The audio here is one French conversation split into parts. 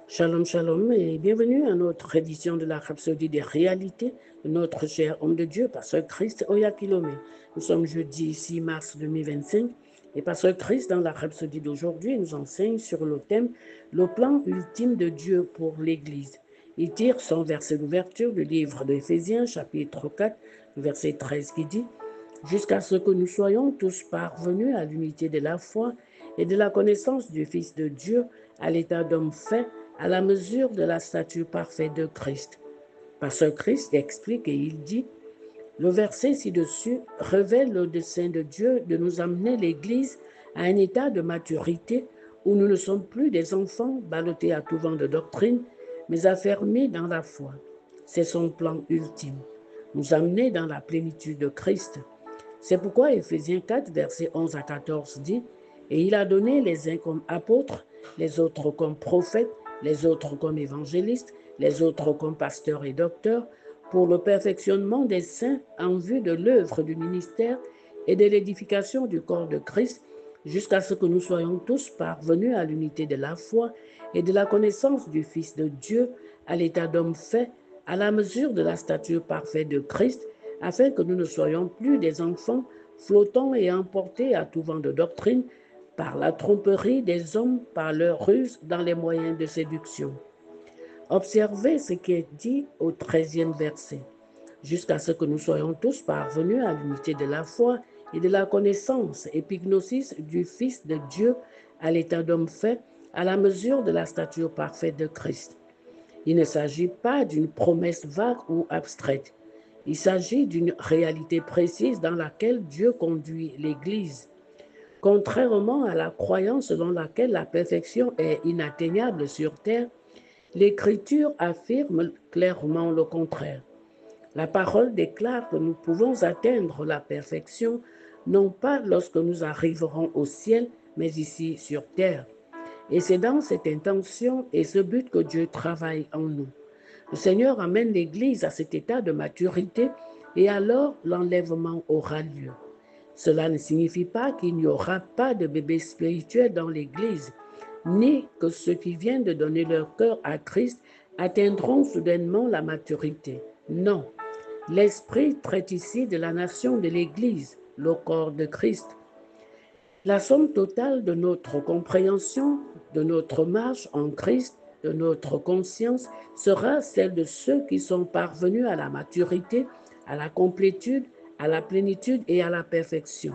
Shalom, shalom et bienvenue à notre édition de la Rhapsodie des réalités de notre cher homme de Dieu, Pasteur Christ Oyakilome. Nous sommes jeudi 6 mars 2025 et Pasteur Christ, dans la Rhapsodie d'aujourd'hui, nous enseigne sur le thème « Le plan ultime de Dieu pour l'Église ». Il tire son verset d'ouverture du livre d'Éphésiens, chapitre 4, verset 13, qui dit « Jusqu'à ce que nous soyons tous parvenus à l'unité de la foi et de la connaissance du Fils de Dieu, à l'état d'homme fait, à la mesure de la stature parfaite de Christ. » Pasteur Christ explique et il dit, le verset ci-dessus révèle le dessein de Dieu de nous amener l'Église à un état de maturité où nous ne sommes plus des enfants ballottés à tout vent de doctrine, mais affermés dans la foi. C'est son plan ultime, nous amener dans la plénitude de Christ. C'est pourquoi Éphésiens 4, versets 11 à 14 dit, « Et il a donné les uns comme apôtres, les autres comme prophètes, les autres comme évangélistes, les autres comme pasteurs et docteurs, pour le perfectionnement des saints en vue de l'œuvre du ministère et de l'édification du corps de Christ, jusqu'à ce que nous soyons tous parvenus à l'unité de la foi et de la connaissance du Fils de Dieu, à l'état d'homme fait, à la mesure de la stature parfaite de Christ, afin que nous ne soyons plus des enfants flottants et emportés à tout vent de doctrine, par la tromperie des hommes, par leur ruse dans les moyens de séduction. » Observez ce qui est dit au 13e verset. Jusqu'à ce que nous soyons tous parvenus à l'unité de la foi et de la connaissance, épignosis du Fils de Dieu, à l'état d'homme fait, à la mesure de la stature parfaite de Christ. Il ne s'agit pas d'une promesse vague ou abstraite. Il s'agit d'une réalité précise dans laquelle Dieu conduit l'Église. Contrairement à la croyance selon laquelle la perfection est inatteignable sur terre, l'Écriture affirme clairement le contraire. La parole déclare que nous pouvons atteindre la perfection, non pas lorsque nous arriverons au ciel, mais ici sur terre. Et c'est dans cette intention et ce but que Dieu travaille en nous. Le Seigneur amène l'Église à cet état de maturité et alors l'enlèvement aura lieu. Cela ne signifie pas qu'il n'y aura pas de bébés spirituels dans l'Église, ni que ceux qui viennent de donner leur cœur à Christ atteindront soudainement la maturité. Non, l'Esprit traite ici de la nation de l'Église, le corps de Christ. La somme totale de notre compréhension, de notre marche en Christ, de notre conscience, sera celle de ceux qui sont parvenus à la maturité, à la complétude, à la plénitude et à la perfection.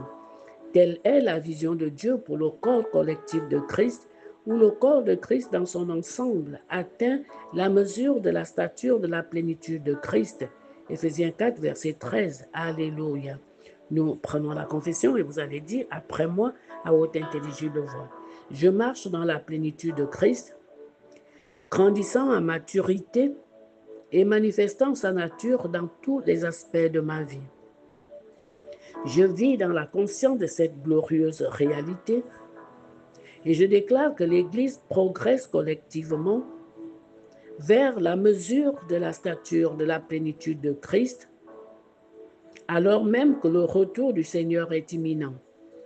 Telle est la vision de Dieu pour le corps collectif de Christ, où le corps de Christ dans son ensemble atteint la mesure de la stature de la plénitude de Christ. Éphésiens 4, verset 13. Alléluia. Nous prenons la confession et vous allez dire après moi à haute intelligible voix. Je marche dans la plénitude de Christ, grandissant en maturité et manifestant sa nature dans tous les aspects de ma vie. Je vis dans la conscience de cette glorieuse réalité et je déclare que l'Église progresse collectivement vers la mesure de la stature de la plénitude de Christ, alors même que le retour du Seigneur est imminent.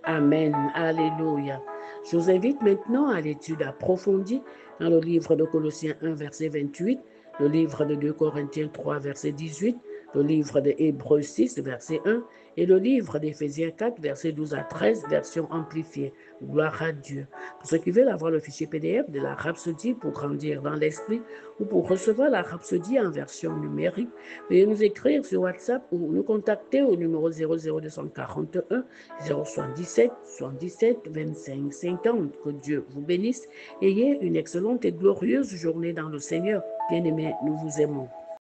Amen. Alléluia. Je vous invite maintenant à l'étude approfondie dans le livre de Colossiens 1, verset 28, le livre de 2 Corinthiens 3, verset 18, le livre de Hébreux 6, verset 1 et le livre d'Éphésiens 4, verset 12 à 13, version amplifiée. Gloire à Dieu. Pour ceux qui veulent avoir le fichier PDF de la Rhapsodie pour grandir dans l'esprit ou pour recevoir la Rhapsodie en version numérique, veuillez nous écrire sur WhatsApp ou nous contacter au numéro 00241 077 77 25 50. Que Dieu vous bénisse. Ayez une excellente et glorieuse journée dans le Seigneur. Bien-aimés, nous vous aimons.